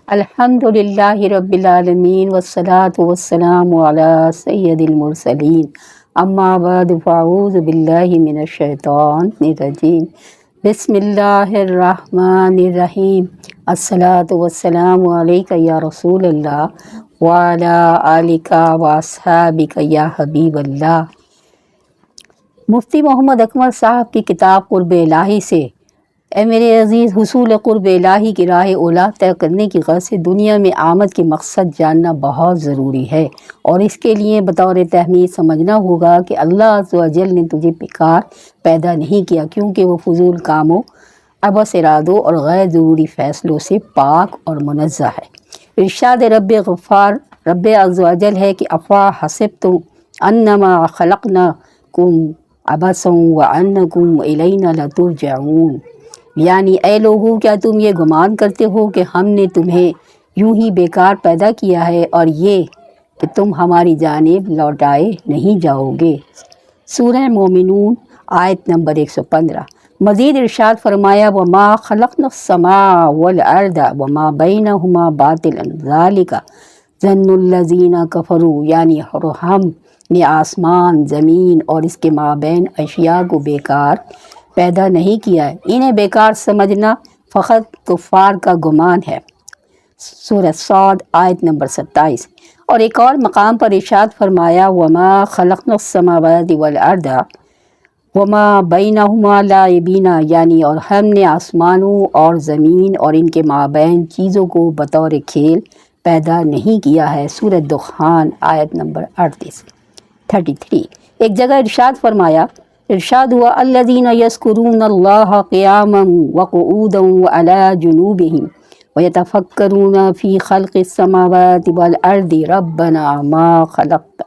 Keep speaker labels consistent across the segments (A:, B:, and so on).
A: الحمدللہ رب العالمین والصلاة والسلام علی سید المرسلین اما بعد فاعوذ باللہ من الشیطان الرجیم بسم اللہ الرحمن الرحیم الصلاة والسلام علیک یا رسول اللہ وعلی آلک واصحابک یا حبیب اللہ۔ مفتی محمد اکمل صاحب کی کتاب قرب الہی سے اے میرے عزیز، حصول قرب الہی کی راہ اولا طے کرنے کی غرض سے دنیا میں آمد کے مقصد جاننا بہت ضروری ہے، اور اس کے لیے بطور تحمید سمجھنا ہوگا کہ اللہ عز و جل نے تجھے بیکار پیدا نہیں کیا، کیونکہ وہ فضول کاموں، عبث ارادوں اور غیر ضروری فیصلوں سے پاک اور منزہ ہے۔ ارشاد رب غفار رب عز و جل ہے کہ افوا حسبتم انما خلقناکم عبثا وانکم الینا لترجعون، یعنی اے لوگوں، کیا تم یہ گمان کرتے ہو کہ ہم نے تمہیں یوں ہی بیکار پیدا کیا ہے اور یہ کہ تم ہماری جانب لوٹائے نہیں جاؤ گے۔ سورہ مومنون آیت نمبر 115۔ مزید ارشاد فرمایا وما خلقنا السماء والارض وما بینہما باطلا ذالک ظن الذین کفروا، یعنی ہم نے آسمان، زمین اور اس کے مابین اشیاء کو بیکار پیدا نہیں کیا ہے، انہیں بیکار سمجھنا فقط کفار کا گمان ہے۔ سورہ صاد آیت نمبر 27۔ اور ایک اور مقام پر ارشاد فرمایا وما خلقنا السماوات والارض وما بینہما لاعبین، یعنی اور ہم نے آسمانوں اور زمین اور ان کے مابین چیزوں کو بطور کھیل پیدا نہیں کیا ہے۔ سورہ دخان آیت نمبر 33۔ ایک جگہ ارشاد ہوا الذین یذکرون اللہ قیاما وقعودا وعلی جنوبہم ویتفکرون فی خلق السماوات والارض ربنا ما خلقت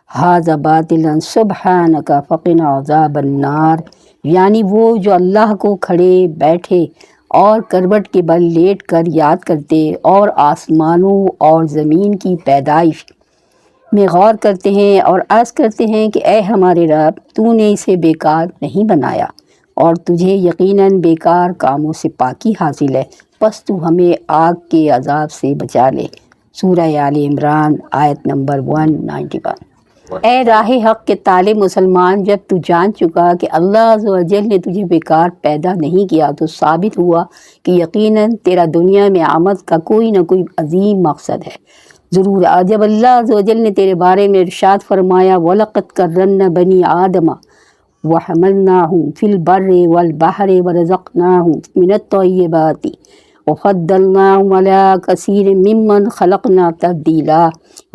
A: ھذا باطلا سبحانک فقنا عذاب النار، یعنی وہ جو اللہ کو کھڑے بیٹھے اور کروٹ کے بل لیٹ کر یاد کرتے اور آسمانوں اور زمین کی پیدائش میں غور کرتے ہیں اور عرض کرتے ہیں کہ اے ہمارے رب، تو نے اسے بیکار نہیں بنایا اور تجھے یقیناً بیکار کاموں سے پاکی حاصل ہے، پس تو ہمیں آگ کے عذاب سے بچا لے۔ سورہ آل عمران آیت نمبر 191۔ اے راہ حق کے طالب مسلمان، جب تو جان چکا کہ اللہ عز و جل نے تجھے بیکار پیدا نہیں کیا تو ثابت ہوا کہ یقیناً تیرا دنیا میں آمد کا کوئی نہ کوئی عظیم مقصد ہے۔ ضرور جب اللہ عز و جل نے تیرے بارے میں ارشاد فرمایا وَلَقَدْ كَرَّمْنَا بَنِي آدَمَ وَحَمَلْنَاهُمْ فِي الْبَرِّ وَالْبَحْرِ وَرَزَقْنَاهُمْ مِنَ الطَّيِّبَاتِ وَفَضَّلْنَاهُمْ عَلَىٰ كَثِيرٍ مِّمَّنْ خَلَقْنَا تَفْضِيلًا،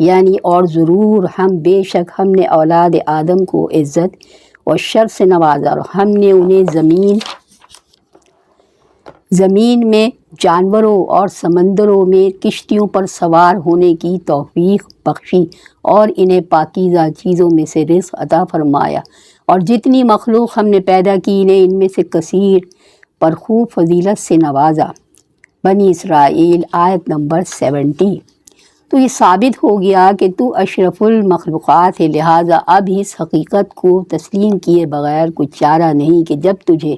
A: یعنی اور ضرور بے شک ہم نے اولاد آدم کو عزت اور شرف سے نوازا، اور ہم نے انہیں زمین میں جانوروں اور سمندروں میں کشتیوں پر سوار ہونے کی توفیق بخشی اور انہیں پاکیزہ چیزوں میں سے رزق عطا فرمایا، اور جتنی مخلوق ہم نے پیدا کی انہیں ان میں سے کثیر پر خوب فضیلت سے نوازا۔ بنی اسرائیل آیت نمبر 70۔ تو یہ ثابت ہو گیا کہ تو اشرف المخلوقات ہے، لہٰذا اب اس حقیقت کو تسلیم کیے بغیر کوئی چارہ نہیں کہ جب تجھے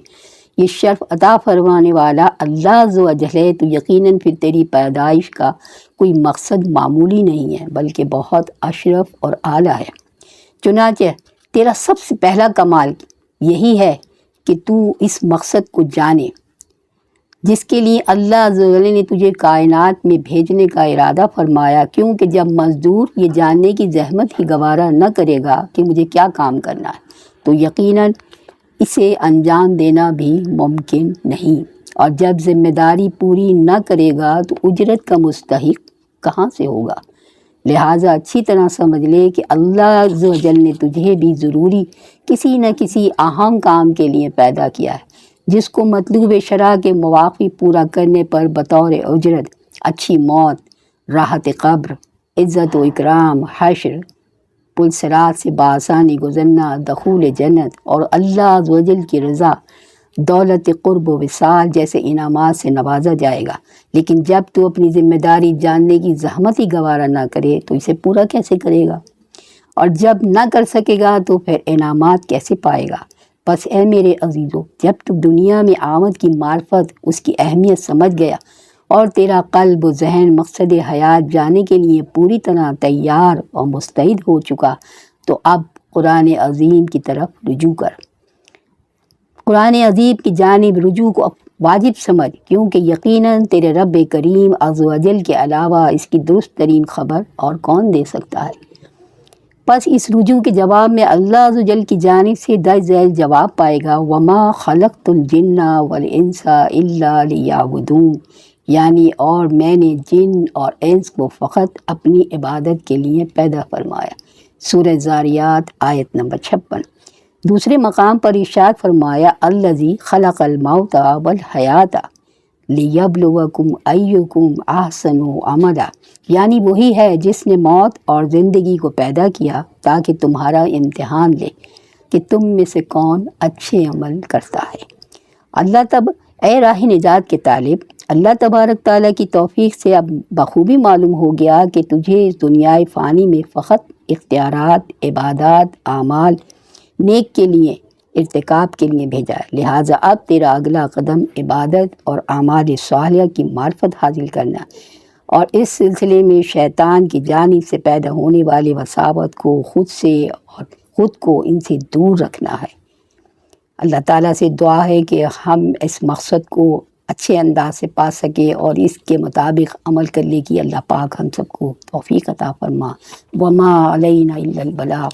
A: یہ شرف عطا فرمانے والا اللہ عز و جل ہے تو یقیناً پھر تیری پیدائش کا کوئی مقصد معمولی نہیں ہے بلکہ بہت اشرف اور اعلیٰ ہے۔ چنانچہ تیرا سب سے پہلا کمال یہی ہے کہ تو اس مقصد کو جانے جس کے لیے اللہ عز و جل نے تجھے کائنات میں بھیجنے کا ارادہ فرمایا، کیونکہ جب مزدور یہ جاننے کی زحمت ہی گوارا نہ کرے گا کہ مجھے کیا کام کرنا ہے تو یقیناً اسے انجام دینا بھی ممکن نہیں، اور جب ذمہ داری پوری نہ کرے گا تو اجرت کا مستحق کہاں سے ہوگا۔ لہٰذا اچھی طرح سمجھ لے کہ اللہ عز و جل نے تجھے بھی ضروری کسی نہ کسی اہم کام کے لیے پیدا کیا ہے، جس کو مطلوب شرع کے مواقع پورا کرنے پر بطور اجرت اچھی موت، راحت قبر، عزت و اکرام، حشر، پل صراط سے بآسانی گزرنا، دخول جنت اور اللہ عز و جل کی رضا، دولت قرب و وصال جیسے انعامات سے نوازا جائے گا۔ لیکن جب تو اپنی ذمہ داری جاننے کی زحمت ہی گوارا نہ کرے تو اسے پورا کیسے کرے گا، اور جب نہ کر سکے گا تو پھر انعامات کیسے پائے گا۔ بس اے میرے عزیزو، جب تو دنیا میں آمد کی معرفت، اس کی اہمیت سمجھ گیا اور تیرا قلب و ذہن مقصد حیات جانے کے لیے پوری طرح تیار اور مستعد ہو چکا، تو اب قرآن عظیم کی طرف رجوع کر۔ قرآن عظیم کی جانب رجوع کو واجب سمجھ، کیونکہ یقیناً تیرے رب کریم عز و جل کے علاوہ اس کی درست ترین خبر اور کون دے سکتا ہے۔ پس اس رجوع کے جواب میں اللہ عز و جل کی جانب سے درج ذیل جواب پائے گا، وَمَا خَلَقْتُ الْجِنَّ وَالْإِنسَ إِلَّا لِيَعْبُدُونِ، یعنی اور میں نے جن اور انس کو فقط اپنی عبادت کے لیے پیدا فرمایا۔ سورہ زاریات آیت نمبر 56۔ دوسرے مقام پر ارشاد فرمایا، الذی خلق الموت والحیات لیبلوکم ایکم احسن عملا، یعنی وہی ہے جس نے موت اور زندگی کو پیدا کیا تاکہ تمہارا امتحان لے کہ تم میں سے کون اچھے عمل کرتا ہے۔ اے راہ نجات کے طالب، اللہ تبارک تعالیٰ کی توفیق سے اب بخوبی معلوم ہو گیا کہ تجھے اس دنیائے فانی میں فقط اختیارات، عبادات، اعمال نیک کے لیے ارتکاب کے لیے بھیجا ہے، لہٰذا اب تیرا اگلا قدم عبادت اور اعمال صالحہ کی معرفت حاصل کرنا اور اس سلسلے میں شیطان کی جانب سے پیدا ہونے والے وساوت کو خود سے اور خود کو ان سے دور رکھنا ہے۔ اللہ تعالیٰ سے دعا ہے کہ ہم اس مقصد کو اچھے انداز سے پا سکے اور اس کے مطابق عمل کرنے کی اللہ پاک ہم سب کو توفیق عطا فرما۔ وما علینا الا البلاغ۔